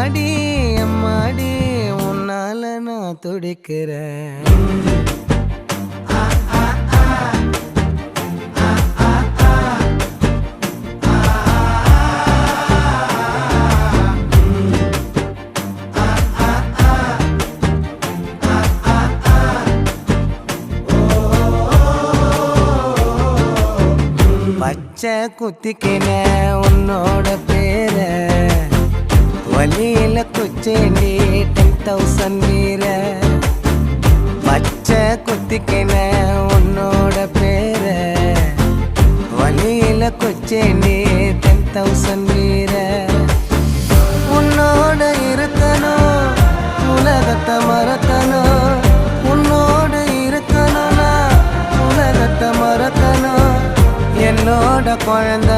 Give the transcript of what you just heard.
அம்மாடி அம்மாடி உன்னால நான் துடிக்கிறேன். பச்சை குத்திக்கின உன்னோட பேர வலியில குச்சேண்டி 10,000 வீர. பச்சை குத்திக்கின உன்னோட பேர வலியில குச்சேண்டி 10,000 வீர. உன்னோட இருக்கணும் உலகத்தை மறக்கணும், உன்னோட இருக்கணும்னா உலகத்தை மறக்கணும். என்னோட குழந்தை